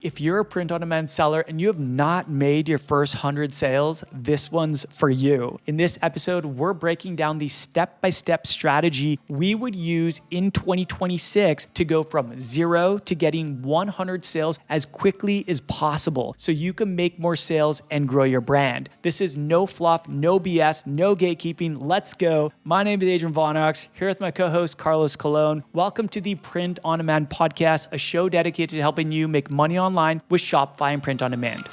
if you're a print-on-demand seller and you have not made your first 100 sales, this one's for you. In this episode, we're breaking down the step-by-step strategy we would use in 2026 to go from 0 to getting 100 sales as quickly as possible so you can make more sales and grow your brand. This is no fluff, no BS, no gatekeeping. Let's go. My name is Adrian here with my co-host Carlos Colon. Welcome to the Print on Demand podcast, a show dedicated to helping you make money online with Shopify and print on demand.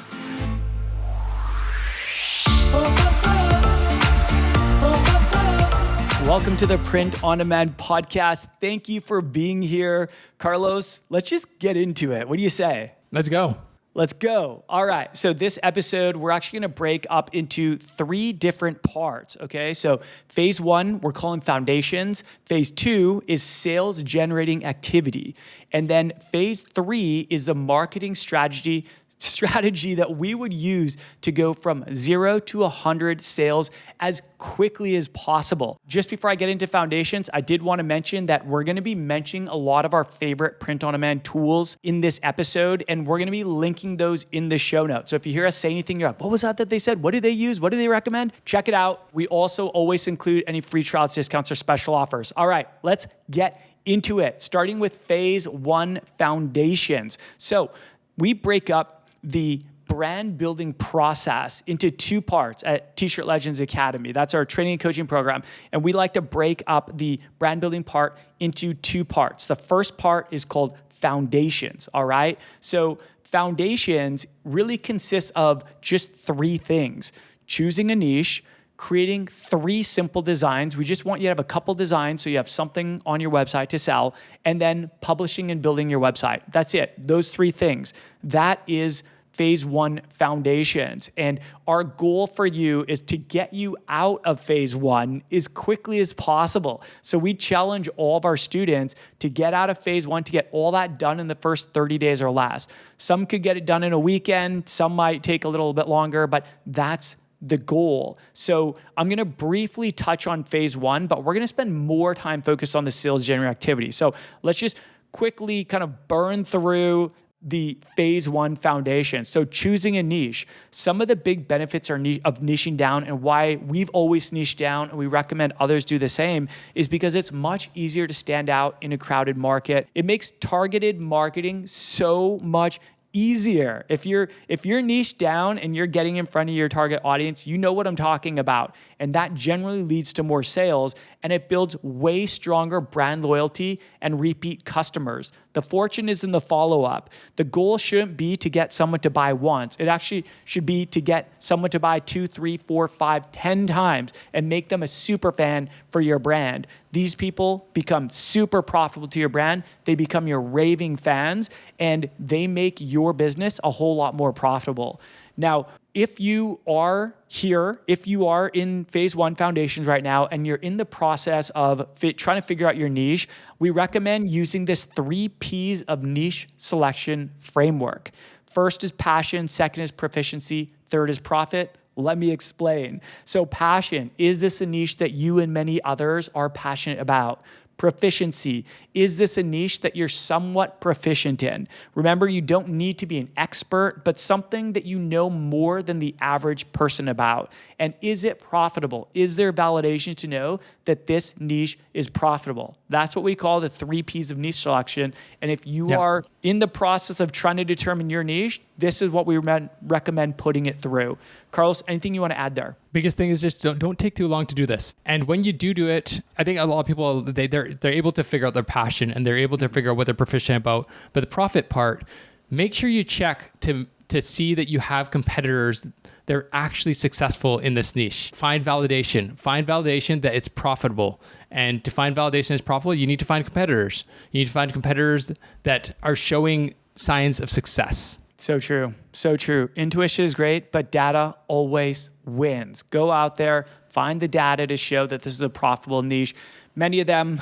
Welcome to the Print on Demand podcast. Thank you for being here. Carlos, let's just get into it. What do you say? Let's go. Let's go. All right. So this episode, we're actually going to break up into 3 different parts. Okay. So phase 1, we're calling foundations. Phase 2 is sales generating activity. And then phase 3 is the marketing strategy that we would use to go from 0 to 100 sales as quickly as possible. Just before I get into foundations, I did want to mention that we're going to be mentioning a lot of our favorite print-on-demand tools in this episode, and we're going to be linking those in the show notes. So if you hear us say anything, you're like, what was that they said? What do they use? What do they recommend? Check it out. We also always include any free trials, discounts, or special offers. All right, let's get into it, starting with phase 1, foundations. So we break up the brand building process into 2 parts at T-Shirt Legends Academy. That's our training and coaching program. And we like to break up the brand building part into 2 parts. The first part is called foundations, all right? So foundations really consists of just 3 things: choosing a niche, creating 3 simple designs. We just want you to have a couple designs so you have something on your website to sell, and then publishing and building your website. That's it. Those 3 things. That is phase 1 foundations. And our goal for you is to get you out of phase 1 as quickly as possible. So we challenge all of our students to get out of phase 1, to get all that done in the first 30 days or less. Some could get it done in a weekend. Some might take a little bit longer, but that's the goal. So I'm going to briefly touch on phase 1, but we're going to spend more time focused on the sales generating activity. So let's just quickly kind of burn through the phase 1 foundation. So choosing a niche. Some of the big benefits of niching down, and why we've always niched down and we recommend others do the same, is because it's much easier to stand out in a crowded market. It makes targeted marketing so much easier. If you're niche down and you're getting in front of your target audience, you know what I'm talking about. And that generally leads to more sales, and it builds way stronger brand loyalty and repeat customers. The fortune is in the follow-up. The goal shouldn't be to get someone to buy once. It actually should be to get someone to buy 2, 3, 4, 5, 10 times and make them a super fan for your brand. These people become super profitable to your brand. They become your raving fans, and they make your business a whole lot more profitable. Now, if you are in phase 1 foundations right now, and you're in the process of trying to figure out your niche, we recommend using this 3 P's of niche selection framework. First is passion, second is proficiency, third is profit. Let me explain. So passion, is this a niche that you and many others are passionate about? Proficiency, is this a niche that you're somewhat proficient in? Remember, you don't need to be an expert, but something that you know more than the average person about. And is it profitable? Is there validation to know that this niche is profitable? That's what we call the 3 P's of niche selection. And if you are in the process of trying to determine your niche, this is what we recommend putting it through. Carlos, anything you want to add there? Biggest thing is just don't take too long to do this. And when you do it, I think a lot of people, they're able to figure out their passion and they're able to figure out what they're proficient about. But the profit part, make sure you check to see that you have competitors that are actually successful in this niche. Find validation that it's profitable. And to find validation is profitable, you need to find competitors. You need to find competitors that are showing signs of success. So true. So true. Intuition is great, but data always wins. Go out there, find the data to show that this is a profitable niche. Many of them,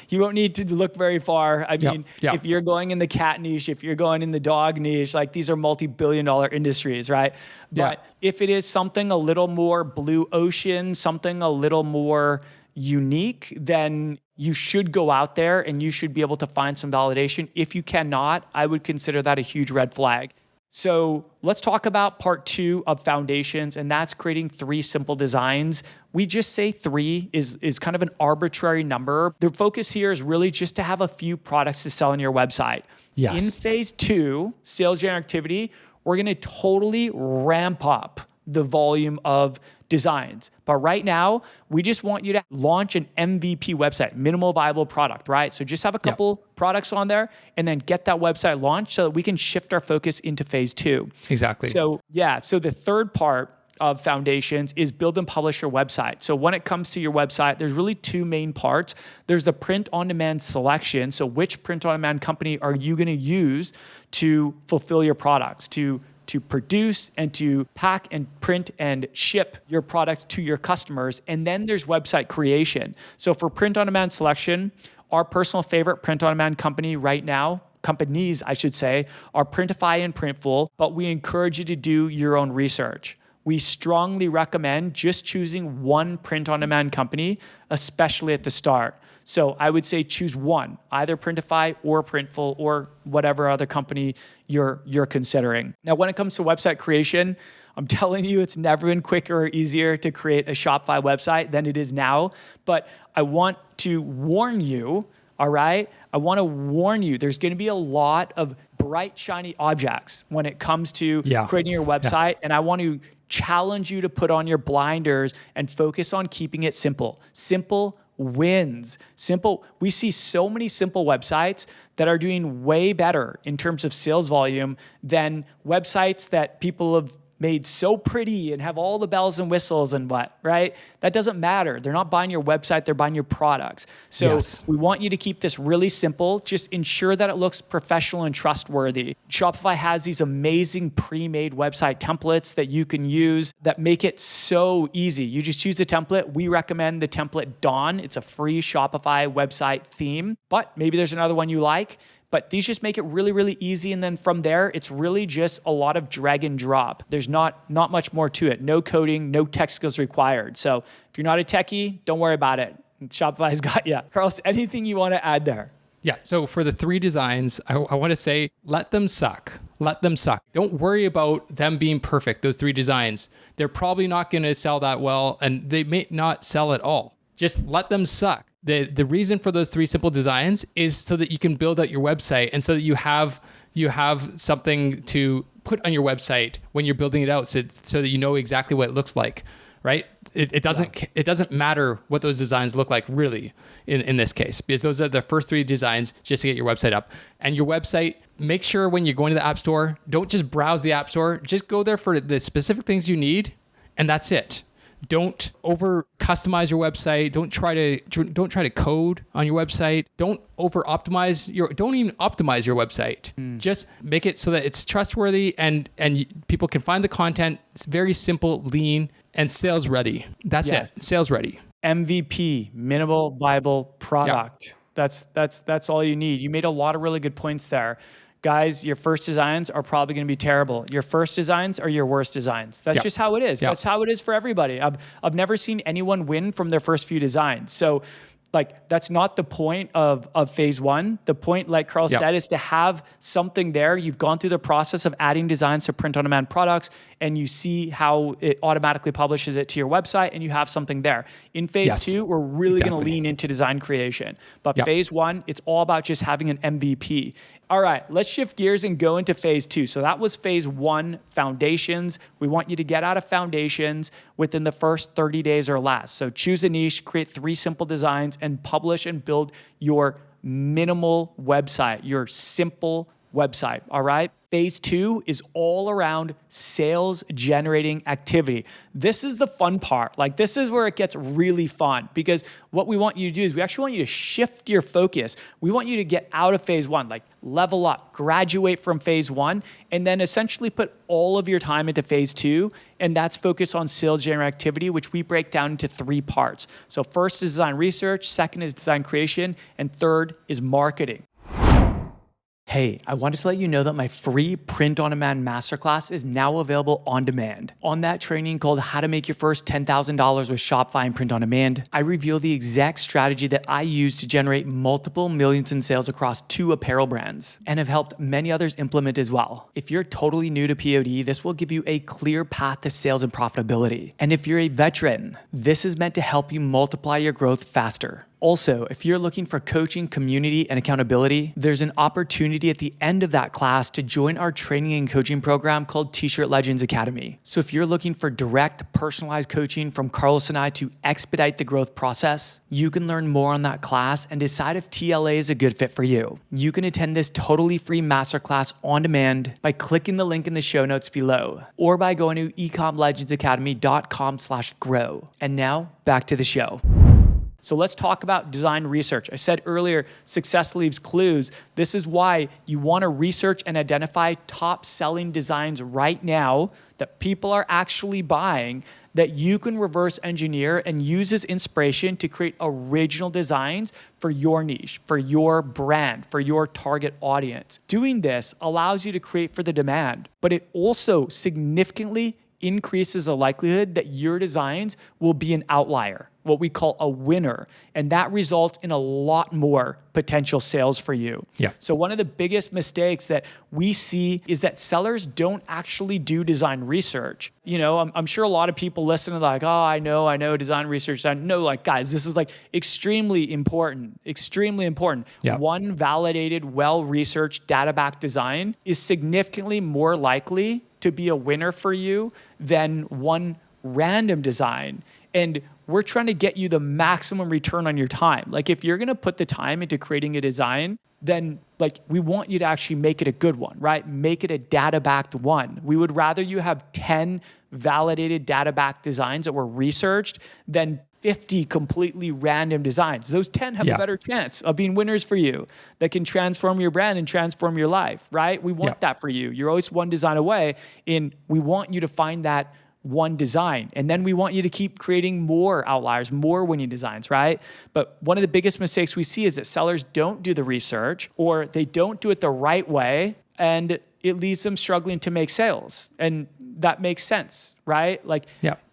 you won't need to look very far. I mean, if you're going in the cat niche, if you're going in the dog niche, like these are multi-billion-dollar industries, right? But if it is something a little more blue ocean, something a little more unique, then you should go out there and you should be able to find some validation. If you cannot, I would consider that a huge red flag. So let's talk about part 2 of foundations, and that's creating 3 simple designs. We just say 3 is kind of an arbitrary number. The focus here is really just to have a few products to sell on your website. Yes. In phase 2, sales generating activity, we're going to totally ramp up the volume of designs. But right now, we just want you to launch an MVP website, minimal viable product, right? So just have a couple products on there and then get that website launched so that we can shift our focus into phase 2. Exactly. So the third part of foundations is build and publish your website. So when it comes to your website, there's really 2 main parts. There's the print on demand selection. So which print on demand company are you going to use to fulfill your products, to produce and to pack and print and ship your product to your customers. And then there's website creation. So for print on demand selection, our personal favorite print on demand company right now, companies I should say, are Printify and Printful, but we encourage you to do your own research. We strongly recommend just choosing one print on demand company, especially at the start. So I would say choose one, either Printify or Printful or whatever other company you're considering. Now, when it comes to website creation, I'm telling you, it's never been quicker or easier to create a Shopify website than it is now. But I want to warn you, all right? I want to warn you, there's going to be a lot of bright, shiny objects when it comes to creating your website. And I want to challenge you to put on your blinders and focus on keeping it simple. Simple wins. Simple. We see so many simple websites that are doing way better in terms of sales volume than websites that people have made so pretty and have all the bells and whistles and what, right? That doesn't matter. They're not buying your website, they're buying your products. So we want you to keep this really simple. Just ensure that it looks professional and trustworthy. Shopify has these amazing pre-made website templates that you can use that make it so easy. You just choose a template. We recommend the template Dawn. It's a free Shopify website theme, but maybe there's another one you like. But these just make it really, really easy. And then from there, it's really just a lot of drag and drop. There's not much more to it. No coding, no tech skills required. So if you're not a techie, don't worry about it. Shopify's got you. Carlos, anything you want to add there? Yeah. So for the 3 designs, I want to say, let them suck. Let them suck. Don't worry about them being perfect, those 3 designs. They're probably not going to sell that well, and they may not sell at all. Just let them suck. The reason for those 3 simple designs is so that you can build out your website and so that you have something to put on your website when you're building it out, so that you know exactly what it looks like, right? It doesn't matter what those designs look like really in this case, because those are the first 3 designs just to get your website up. And your website, make sure when you're going to the App Store, don't just browse the App Store, just go there for the specific things you need, and that's it. Don't over customize your website. Don't try to code on your website. Don't don't even optimize your website. Just make it so that it's trustworthy and people can find the content. It's very simple, lean, and sales ready. That's it. Sales ready. MVP, minimal viable product. That's all you need. You made a lot of really good points there. Guys, your first designs are probably going to be terrible. Your first designs are your worst designs. That's just how it is. That's how it is for everybody. I've never seen anyone win from their first few designs. So that's not the point of phase 1. The point, like Carl said, is to have something there. You've gone through the process of adding designs to print on demand products, and you see how it automatically publishes it to your website, and you have something there. In phase 2, we're really going to lean into design creation. But phase 1, it's all about just having an MVP. All right, let's shift gears and go into phase 2. So that was phase 1, foundations. We want you to get out of foundations within the first 30 days or less. So choose a niche, create 3 simple designs, and publish and build your minimal website, your simple website, all right? Phase 2 is all around sales generating activity. This is the fun part. This is where it gets really fun, because what we want you to do is we actually want you to shift your focus. We want you to get out of phase 1, level up, graduate from phase 1, and then essentially put all of your time into phase 2. And that's focus on sales generating activity, which we break down into 3 parts. So first is design research, second is design creation, and third is marketing. Hey, I wanted to let you know that my free print-on-demand masterclass is now available on demand. On that training called How to Make Your First $10,000 with Shopify and Print on Demand, I reveal the exact strategy that I use to generate multiple millions in sales across 2 apparel brands and have helped many others implement as well. If you're totally new to POD, this will give you a clear path to sales and profitability. And if you're a veteran, this is meant to help you multiply your growth faster. Also, if you're looking for coaching, community, and accountability, there's an opportunity at the end of that class to join our training and coaching program called T-Shirt Legends Academy. So if you're looking for direct, personalized coaching from Carlos and I to expedite the growth process, you can learn more on that class and decide if TLA is a good fit for you. You can attend this totally free masterclass on demand by clicking the link in the show notes below or by going to ecomlegendsacademy.com/grow. And now, back to the show. So let's talk about design research. I said earlier, success leaves clues. This is why you want to research and identify top selling designs right now that people are actually buying that you can reverse engineer and use as inspiration to create original designs for your niche, for your brand, for your target audience. Doing this allows you to create for the demand, but it also significantly increases the likelihood that your designs will be an outlier, what we call a winner. And that results in a lot more potential sales for you. Yeah. So one of the biggest mistakes that we see is that sellers don't actually do design research. You know, I'm sure a lot of people listen to like, oh, I know design research. No, like guys, this is like extremely important. Yeah. One validated, well-researched, data-backed design is significantly more likely to be a winner for you than one random design. And we're trying to get you the maximum return on your time. Like if you're going to put the time into creating a design, then like we want you to actually make it a good one, right? Make it a data-backed one. We would rather you have 10 validated data-backed designs that were researched than 50 completely random designs. Those 10 have a better chance of being winners for you that can transform your brand and transform your life, right? We want that for you. You're always one design away, and we want you to find that one design. And then we want you to keep creating more outliers, more winning designs, right? But one of the biggest mistakes we see is that sellers don't do the research or they don't do it the right way, and it leaves them struggling to make sales. And that makes sense, right? Like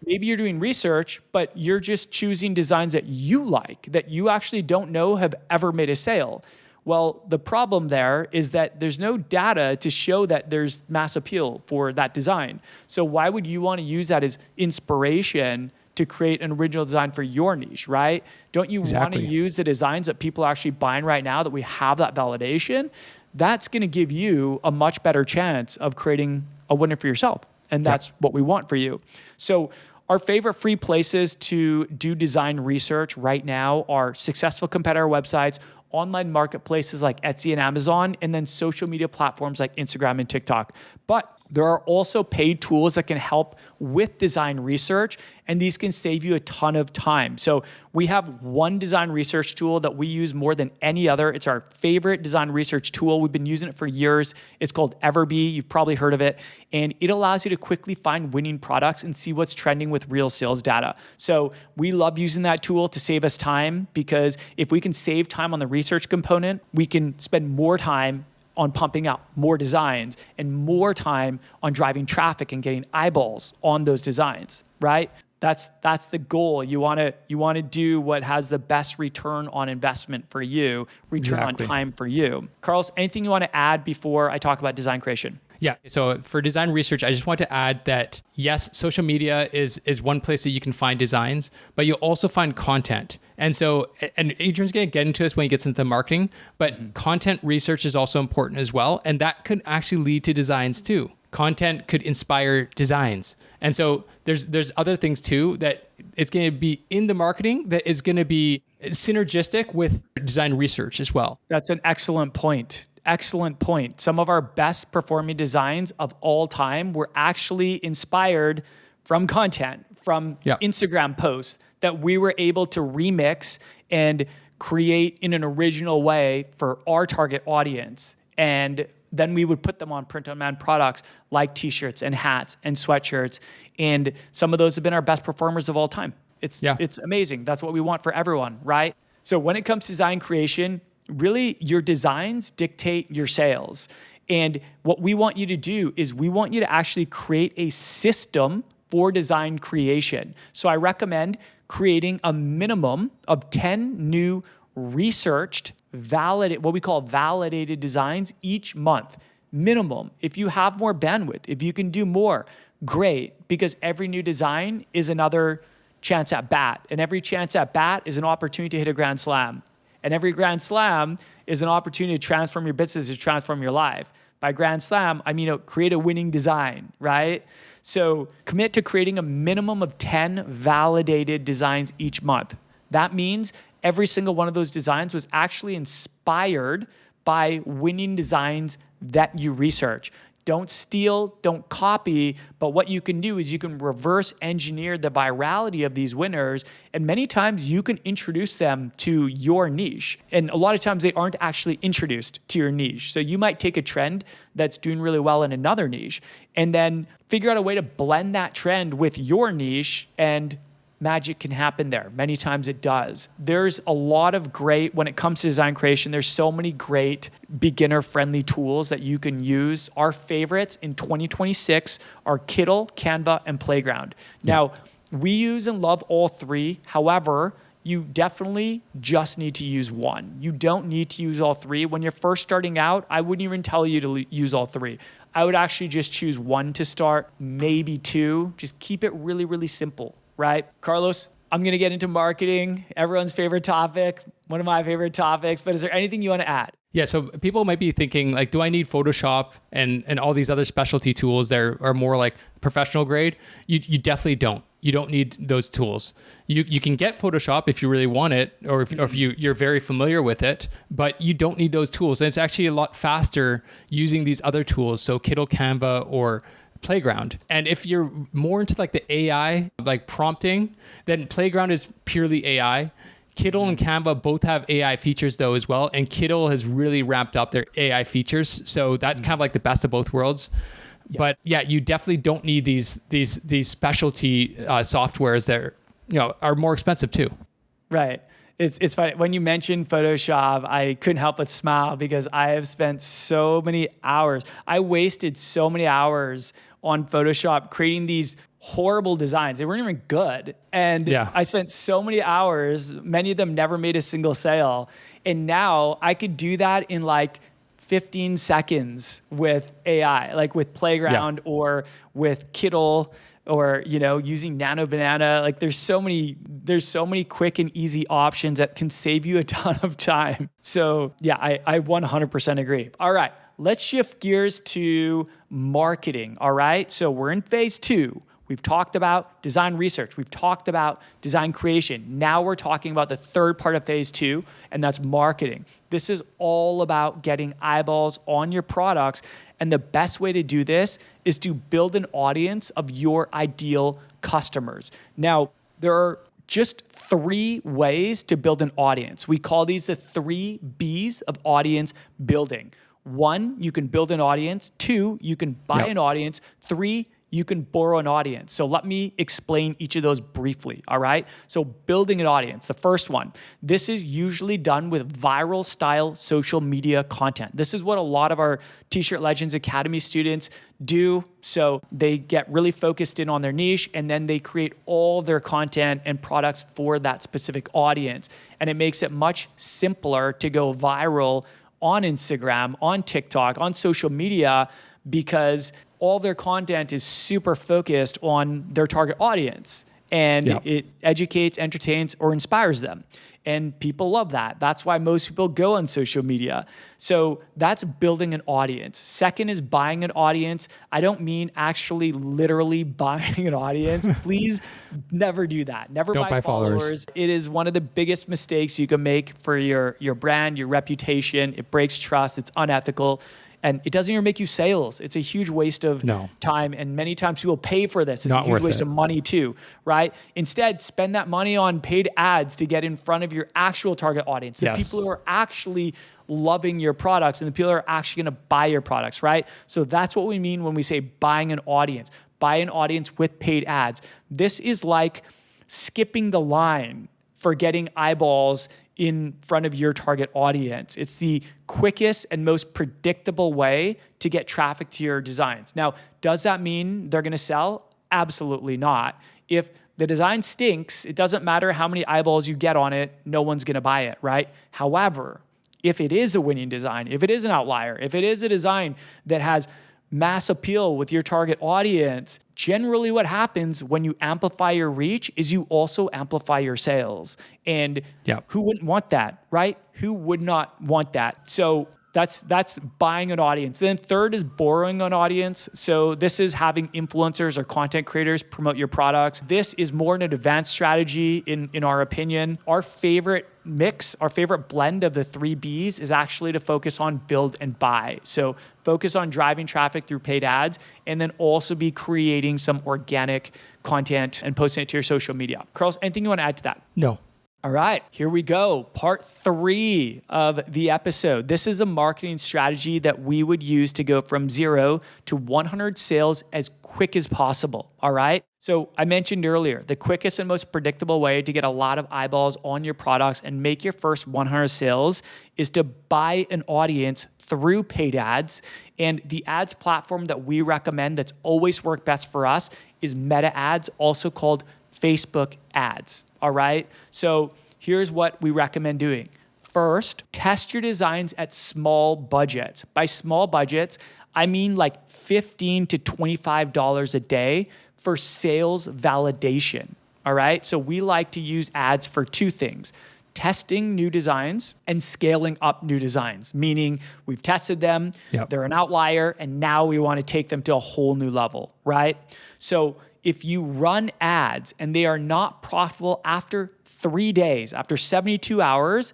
maybe you're doing research, but you're just choosing designs that you like, that you actually don't know have ever made a sale. Well, the problem there is that there's no data to show that there's mass appeal for that design. So why would you want to use that as inspiration to create an original design for your niche, right? Don't you want to use the designs that people are actually buying right now that we have that validation? That's going to give you a much better chance of creating a winner for yourself. And that's what we want for you. So our favorite free places to do design research right now are successful competitor websites, online marketplaces like Etsy and Amazon, and then social media platforms like Instagram and TikTok. But there are also paid tools that can help with design research, and these can save you a ton of time. So we have one design research tool that we use more than any other. It's our favorite design research tool. We've been using it for years. It's called Everbee. You've probably heard of it. And it allows you to quickly find winning products and see what's trending with real sales data. So we love using that tool to save us time, because if we can save time on the research component, we can spend more time on pumping out more designs and more time on driving traffic and getting eyeballs on those designs, right? That's the goal. You want to do what has the best return on investment for you, return on time for you. Carlos, anything you want to add before I talk about design creation? Yeah. So for design research, I just want to add that yes, social media is one place that you can find designs, but you'll also find content. And so, and Adrian's going to get into this when he gets into marketing, but content research is also important as well. And that could actually lead to designs too. Content could inspire designs. And so there's other things too that it's going to be in the marketing that is going to be synergistic with design research as well. That's an excellent point. Excellent point. Some of our best performing designs of all time were actually inspired from content, from Instagram posts that we were able to remix and create in an original way for our target audience. And then we would put them on print-on-demand products like t-shirts and hats and sweatshirts. And some of those have been our best performers of all time. It's amazing. That's what we want for everyone, right? So when it comes to design creation, really your designs dictate your sales. And what we want you to do is we want you to actually create a system for design creation. So I recommend creating a minimum of 10 new researched, what we call validated designs each month. Minimum. If you have more bandwidth, if you can do more, great, because every new design is another chance at bat. And every chance at bat is an opportunity to hit a grand slam. And every grand slam is an opportunity to transform your business, to transform your life. By grand slam, I mean, create a winning design, right? So commit to creating a minimum of 10 validated designs each month. That means every single one of those designs was actually inspired by winning designs that you research. Don't steal, don't copy, but what you can do is you can reverse engineer the virality of these winners, and many times you can introduce them to your niche. And a lot of times they aren't actually introduced to your niche. So you might take a trend that's doing really well in another niche, and then figure out a way to blend that trend with your niche, and magic can happen there. Many times it does. There's a lot of great, when it comes to design creation, there's so many great beginner-friendly tools that you can use. Our favorites in 2026 are Kittl, Canva, and Playground. Now, we use and love all three. However, you definitely just need to use one. You don't need to use all three. When you're first starting out, I wouldn't even tell you to use all three. I would actually just choose one to start, maybe two. Just keep it really, really simple. Right? Carlos, I'm going to get into marketing, everyone's favorite topic, one of my favorite topics, but is there anything you want to add? Yeah, so people might be thinking like, do I need Photoshop and all these other specialty tools that are more like professional grade? You definitely don't. You don't need those tools. You can get Photoshop if you really want it, or if you're very familiar with it, but you don't need those tools. And it's actually a lot faster using these other tools. So Kittl, Canva, or Playground. And if you're more into like the AI, like prompting, then Playground is purely AI. Kittl and Canva both have AI features though as well. And Kittl has really ramped up their AI features. So that's kind of like the best of both worlds. Yeah. But yeah, you definitely don't need these specialty softwares that are more expensive too. Right. It's funny. When you mentioned Photoshop, I couldn't help but smile because I have spent so many hours. I wasted so many hours on Photoshop creating these horrible designs. They weren't even good. And I spent so many hours, many of them never made a single sale. And now I could do that in like 15 seconds with AI, like with Playground or with Kittl, or using Nano Banana. Like there's so many quick and easy options that can save you a ton of time. So yeah, I 100% agree. All right, let's shift gears to marketing. All right, so we're in phase 2. We've talked about design research. We've talked about design creation. Now we're talking about the third part of phase 2, and that's marketing. This is all about getting eyeballs on your products. And the best way to do this is to build an audience of your ideal customers. Now, there are just 3 ways to build an audience. We call these the 3 B's of audience building. 1, you can build an audience. 2, you can buy an audience. 3, you can borrow an audience. So let me explain each of those briefly, all right? So building an audience, the first one. This is usually done with viral style social media content. This is what a lot of our T-Shirt Legends Academy students do. So they get really focused in on their niche, and then they create all their content and products for that specific audience. And it makes it much simpler to go viral on Instagram, on TikTok, on social media, because all their content is super focused on their target audience, and it educates, entertains, or inspires them. And people love that. That's why most people go on social media. So that's building an audience. Second is buying an audience. I don't mean actually literally buying an audience. Please never do that. Never buy followers. It is one of the biggest mistakes you can make for your brand, your reputation. It breaks trust. It's unethical. And it doesn't even make you sales. It's a huge waste of time. And many times people pay for this. It's a huge waste of money too, right? Instead, spend that money on paid ads to get in front of your actual target audience. The people who are actually loving your products and the people who are actually going to buy your products, right? So that's what we mean when we say buying an audience. Buy an audience with paid ads. This is like skipping the line for getting eyeballs in front of your target audience. It's the quickest and most predictable way to get traffic to your designs. Now, does that mean they're going to sell? Absolutely not. If the design stinks, it doesn't matter how many eyeballs you get on it, no one's going to buy it, right? However, if it is a winning design, if it is an outlier, if it is a design that has mass appeal with your target audience, generally what happens when you amplify your reach is you also amplify your sales. And who wouldn't want that, right? Who would not want that? So that's buying an audience. Then third is borrowing an audience. So this is having influencers or content creators promote your products. This is more an advanced strategy in our opinion. Our favorite mix, our favorite blend of the 3 Bs is actually to focus on build and buy. So focus on driving traffic through paid ads and then also be creating some organic content and posting it to your social media. Carlos, anything you want to add to that? No. All right, here we go. Part 3 of the episode. This is a marketing strategy that we would use to go from 0 to 100 sales as quick as possible. All right. So I mentioned earlier, the quickest and most predictable way to get a lot of eyeballs on your products and make your first 100 sales is to buy an audience through paid ads. And the ads platform that we recommend that's always worked best for us is Meta Ads, also called Facebook ads. All right. So here's what we recommend doing. First, test your designs at small budgets. By small budgets, I mean like $15 to $25 a day for sales validation. All right. So we like to use ads for 2 things: testing new designs and scaling up new designs, meaning we've tested them, they're an outlier, and now we want to take them to a whole new level, right? So if you run ads and they are not profitable after 3 days, after 72 hours,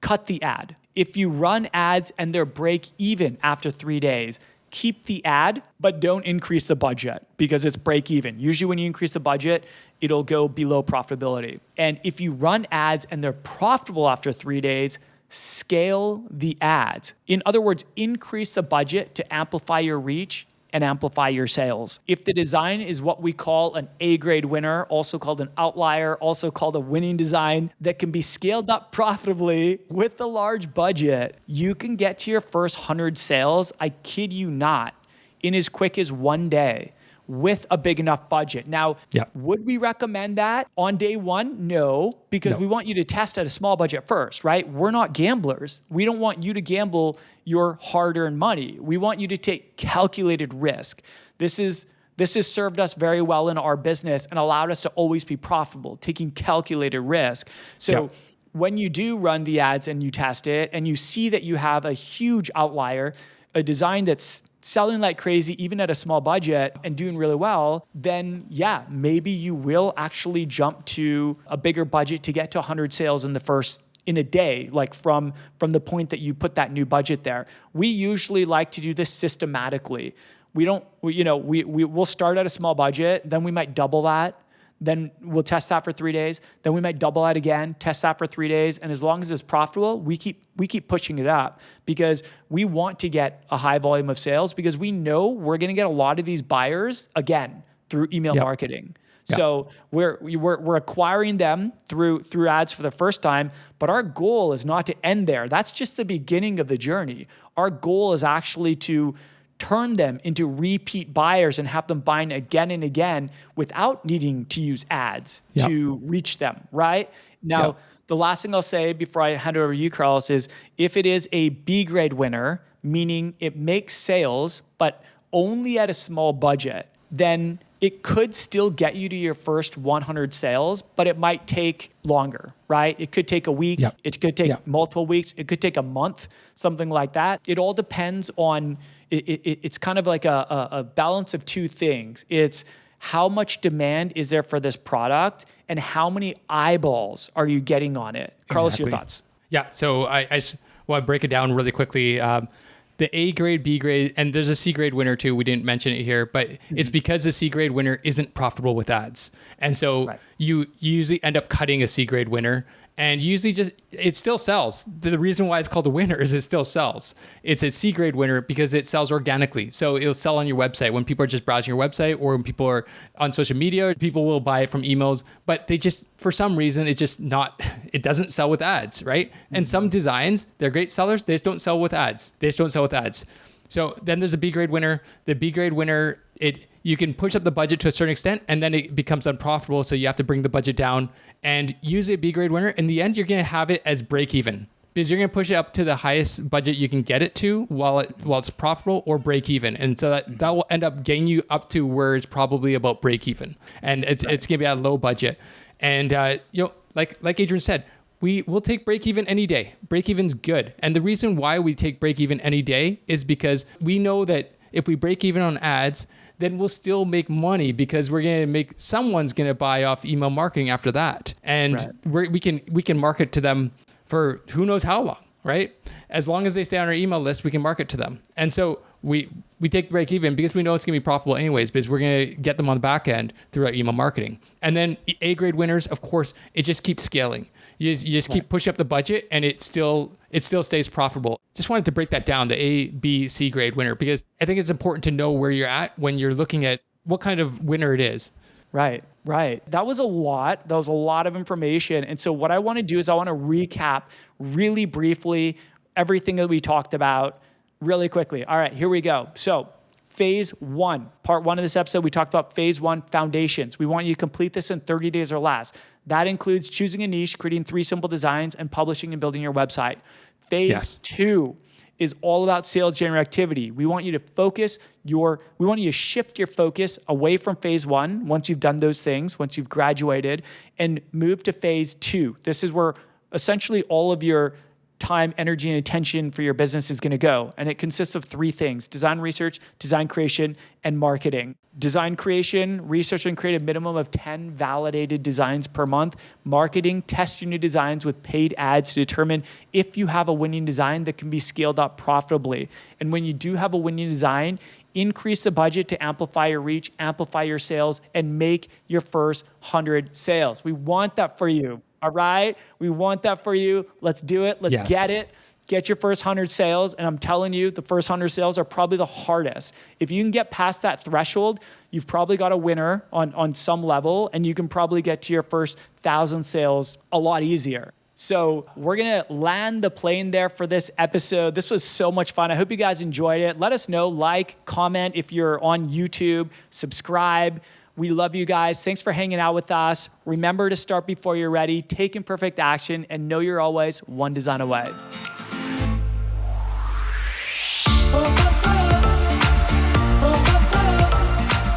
cut the ad. If you run ads and they're break even after 3 days, keep the ad, but don't increase the budget because it's break even. Usually when you increase the budget, it'll go below profitability. And if you run ads and they're profitable after 3 days, scale the ads. In other words, increase the budget to amplify your reach and amplify your sales. If the design is what we call an A-grade winner, also called an outlier, also called a winning design that can be scaled up profitably with a large budget, you can get to your first 100 sales, I kid you not, in as quick as 1 day with a big enough budget. Now, would we recommend that on day 1? No, because we want you to test at a small budget first, right? We're not gamblers. We don't want you to gamble your hard-earned money. We want you to take calculated risk. This has served us very well in our business and allowed us to always be profitable, taking calculated risk. So when you do run the ads and you test it and you see that you have a huge outlier, a design that's selling like crazy, even at a small budget and doing really well, then maybe you will actually jump to a bigger budget to get to 100 sales in a day, like from the point that you put that new budget there. We usually like to do this systematically. We'll start at a small budget, then we might double that. Then we'll test that for 3 days. Then we might double that again, test that for 3 days. And as long as it's profitable, we keep pushing it up because we want to get a high volume of sales because we know we're going to get a lot of these buyers again through email marketing. So we're acquiring them through ads for the first time, but our goal is not to end there. That's just the beginning of the journey. Our goal is actually to turn them into repeat buyers and have them buying again and again without needing to use ads to reach them, right? Now, the last thing I'll say before I hand it over to you, Carlos, is if it is a B grade winner, meaning it makes sales, but only at a small budget, then it could still get you to your first 100 sales, but it might take longer, right? It could take a week. It could take multiple weeks. It could take a month, something like that. It all depends on, it's kind of like a balance of 2 things. It's how much demand is there for this product and how many eyeballs are you getting on it? Carlos, your thoughts? Yeah, so I want to break it down really quickly. The A grade, B grade, and there's a C grade winner too. We didn't mention it here, but it's because the C grade winner isn't profitable with ads. And so you usually end up cutting a C grade winner And usually it still sells. The reason why it's called a winner is it still sells. It's a C grade winner because it sells organically. So it'll sell on your website. When people are just browsing your website or when people are on social media, people will buy it from emails, but they just, for some reason, it doesn't sell with ads, right? And some designs, they're great sellers. They just don't sell with ads. So then there's a B grade winner. The B grade winner, you can push up the budget to a certain extent and then it becomes unprofitable. So you have to bring the budget down, and usually a B grade winner, in the end, you're going to have it as break even because you're going to push it up to the highest budget you can get it to while it's profitable or break even. And so that will end up getting you up to where it's probably about break even. And it's going to be at a low budget. And, like Adrian said, we'll take break even any day. Break even's good. And the reason why we take break even any day is because we know that if we break even on ads, then we'll still make money because someone's going to buy off email marketing after that. And we can market to them for who knows how long, right? As long as they stay on our email list, we can market to them. And so we take break even because we know it's going to be profitable anyways, because we're going to get them on the back end through our email marketing. And then A grade winners, of course, it just keeps scaling. You just keep pushing up the budget and it still stays profitable. Just wanted to break that down, the A, B, C grade winner, because I think it's important to know where you're at when you're looking at what kind of winner it is. Right. That was a lot. That was a lot of information. And so what I want to do is I want to recap really briefly everything that we talked about really quickly. All right, here we go. So phase 1, part 1 of this episode, we talked about phase 1, foundations. We want you to complete this in 30 days or less. That includes choosing a niche, creating 3 simple designs, and publishing and building your website. Phase 2 is all about sales generating activity. We want you to shift your focus away from phase 1 once you've done those things, once you've graduated, and move to phase 2. This is where essentially all of your time, energy, and attention for your business is going to go. And it consists of 3 things: design research, design creation, and marketing. Design creation, research and create a minimum of 10 validated designs per month. Marketing, test your new designs with paid ads to determine if you have a winning design that can be scaled up profitably. And when you do have a winning design, increase the budget to amplify your reach, amplify your sales, and make your first 100 sales. We want that for you. All right? We want that for you. Let's do it. Let's get it. Get your first 100 sales. And I'm telling you, the first 100 sales are probably the hardest. If you can get past that threshold, you've probably got a winner on some level, and you can probably get to your first 1,000 sales a lot easier. So we're going to land the plane there for this episode. This was so much fun. I hope you guys enjoyed it. Let us know, comment if you're on YouTube, subscribe. We love you guys. Thanks for hanging out with us. Remember to start before you're ready, take imperfect action, and know you're always one design away.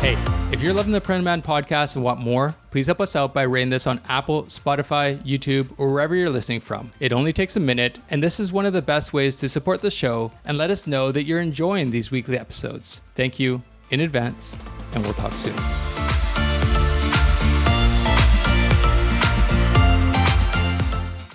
Hey, if you're loving the Print Man podcast and want more, please help us out by rating this on Apple, Spotify, YouTube, or wherever you're listening from. It only takes a minute, and this is one of the best ways to support the show and let us know that you're enjoying these weekly episodes. Thank you in advance, and we'll talk soon.